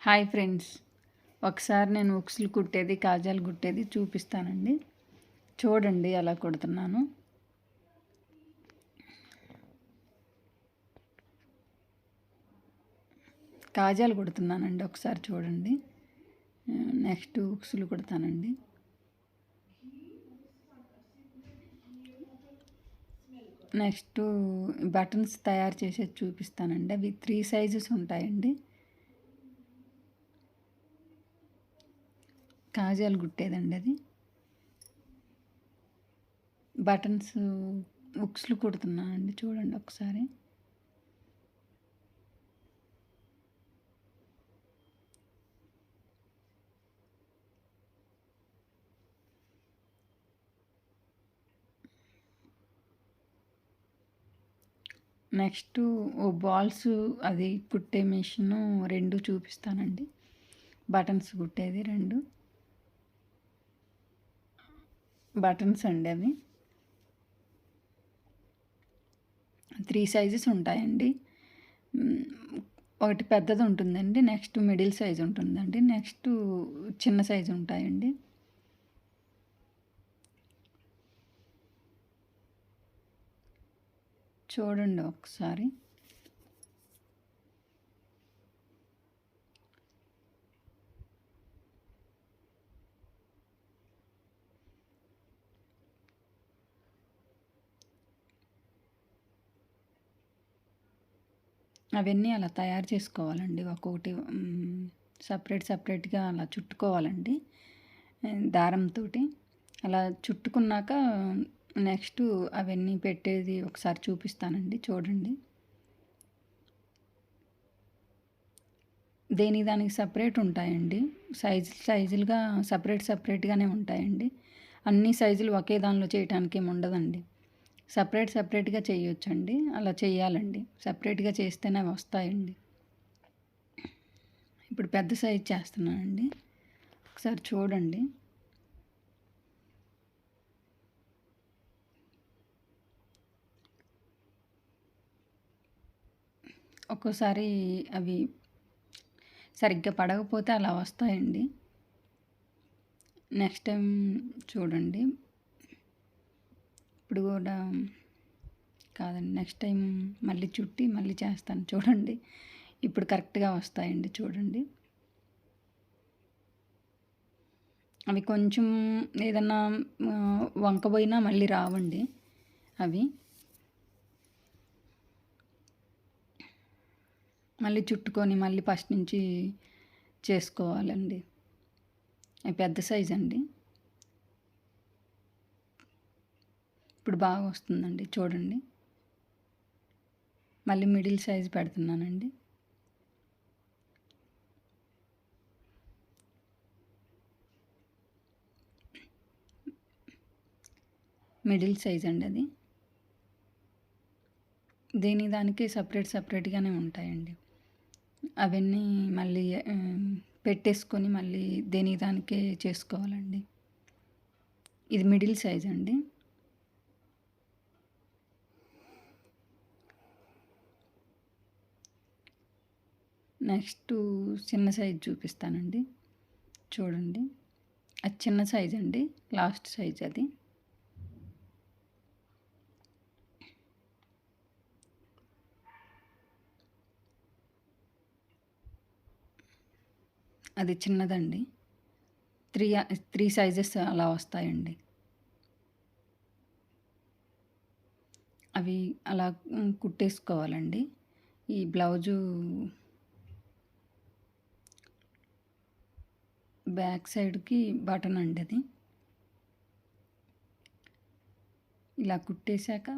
Hi friends, ఒకసారి నేను ఉక్సులు కుట్టేది కాజాలు కుట్టేది చూపిస్తానండి. చూడండి ఎలా కుడుతున్నాను. కాజాలు కుడుతున్నానండి, ఒకసారి చూడండి. నెక్స్ట్ ఉక్సులు కుడతానండి. నెక్స్ట్ బటన్స్ తయారు చేసేది చూపిస్తానండి. అవి 3 సైజెస్ ఉంటాయండి. కాజాలు కుట్టేదండి అది. బటన్స్ ఉక్సులు కుడుతున్నానండి, చూడండి ఒకసారి. నెక్స్ట్ బాల్స్ అది కుట్టే మిషను 2 చూపిస్తానండి. బటన్స్ కుట్టేది 2 బటన్స్ అండి. అవి 3 సైజెస్ ఉంటాయండి. ఒకటి పెద్దది ఉంటుందండి, నెక్స్ట్ మిడిల్ సైజ్ ఉంటుందండి, నెక్స్ట్ చిన్న సైజు ఉంటాయండి. చూడండి ఒకసారి. అవన్నీ అలా తయారు చేసుకోవాలండి. ఒక్కొక్కటి సపరేట్గా అలా చుట్టుకోవాలండి దారంతో. అలా చుట్టుకున్నాక నెక్స్ట్ అవన్నీ పెట్టేది ఒకసారి చూపిస్తానండి, చూడండి. దానికి సపరేట్ ఉంటాయండి. సైజులుగా సపరేట్గానే ఉంటాయండి. అన్ని సైజులు ఒకే దానిలో చేయటానికి ఏమి ఉండదండి. సపరేట్గా చేయొచ్చండి. అలా చేయాలండి. సపరేట్గా చేస్తేనే వస్తాయండి. ఇప్పుడు పెద్ద సైజు చేస్తున్నానండి, ఒకసారి చూడండి. ఒక్కోసారి అవి సరిగ్గా పడకపోతే అలా వస్తాయండి. నెక్స్ట్ టైం చూడండి. ఇప్పుడు కూడా కాదండి, నెక్స్ట్ టైం మళ్ళీ చుట్టి మళ్ళీ చేస్తాను, చూడండి. ఇప్పుడు కరెక్ట్గా వస్తాయండి, చూడండి. అవి కొంచెం ఏదన్నా వంకపోయినా మళ్ళీ రావండి అవి. మళ్ళీ చుట్టుకొని మళ్ళీ ఫస్ట్ నుంచి చేసుకోవాలండి. పెద్ద సైజ్ అండి. ఇప్పుడు బాగా వస్తుందండి, చూడండి. మళ్ళీ మిడిల్ సైజ్ పెడుతున్నానండి. మిడిల్ సైజ్ అండి అది. దానికి సపరేట్గానే ఉంటాయండి. అవన్నీ మళ్ళీ పెట్టేసుకొని మళ్ళీ దానికే చేసుకోవాలండి. ఇది మిడిల్ సైజ్ అండి. నెక్స్ట్ చిన్న సైజ్ చూపిస్తానండి, చూడండి. అది చిన్న సైజ్ అండి, లాస్ట్ సైజ్ అది. అది చిన్నదండి. 3 సైజెస్ అలా వస్తాయండి. అవి అలా కుట్టేసుకోవాలండి. ఈ బ్లౌజు బ్యాక్ సైడ్కి బటన్ అండి అది. ఇలా కుట్టేశాక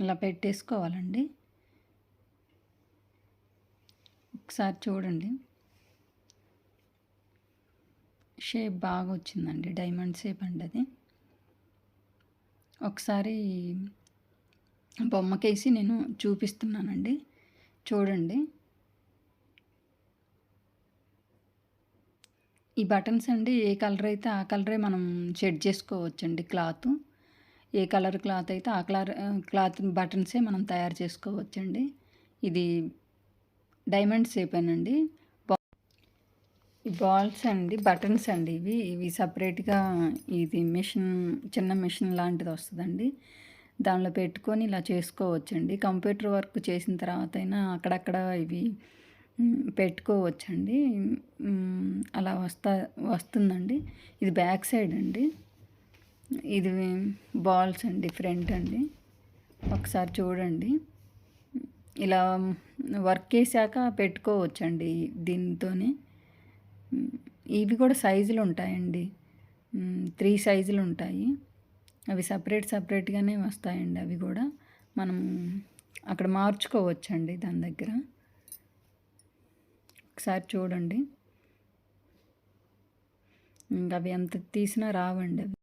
అలా పెట్టేసుకోవాలండి. ఒకసారి చూడండి. షేప్ బాగా వచ్చిందండి, డైమండ్ షేప్ అండి అది. ఒకసారి బొమ్మకేసి నేను చూపిస్తున్నానండి, చూడండి. ఈ బటన్స్ అండి ఏ కలర్ అయితే ఆ కలరే మనం షెడ్ చేసుకోవచ్చండి క్లాత్. ఏ కలర్ క్లాత్ అయితే ఆ క్లాత్ బటన్సే మనం తయారు చేసుకోవచ్చండి. ఇది డైమండ్ షేపేనండి. ఈ బాల్స్ అండి బటన్స్ అండి ఇవి సపరేట్‌గా ఇది చిన్న మిషన్ లాంటిది వస్తదండి. దానిలో పెట్టుకొని ఇలా చేసుకోవచ్చండి. కంప్యూటర్ వర్క్ చేసిన తర్వాతైనా అక్కడక్కడ ఇవి పెట్టుకోవచ్చండి. అలా వస్తుందండి. ఇది బ్యాక్ సైడ్ అండి. ఇది బాల్స్ అండి ఫ్రంట్ అండి. ఒకసారి చూడండి. ఇలా వర్క్ ఏసాక పెట్టుకోవచ్చండి దీనితోని. ఇవి కూడా సైజులు ఉంటాయండి. 3 సైజులు ఉంటాయి. అవి సపరేట్‌గానే వస్తాయండి అవి కూడా. మనం అక్కడ మార్చుకోవచ్చండి దాని దగ్గర. ఒకసారి చూడండి. అవి ఎంత తీసినా రావండి అవి.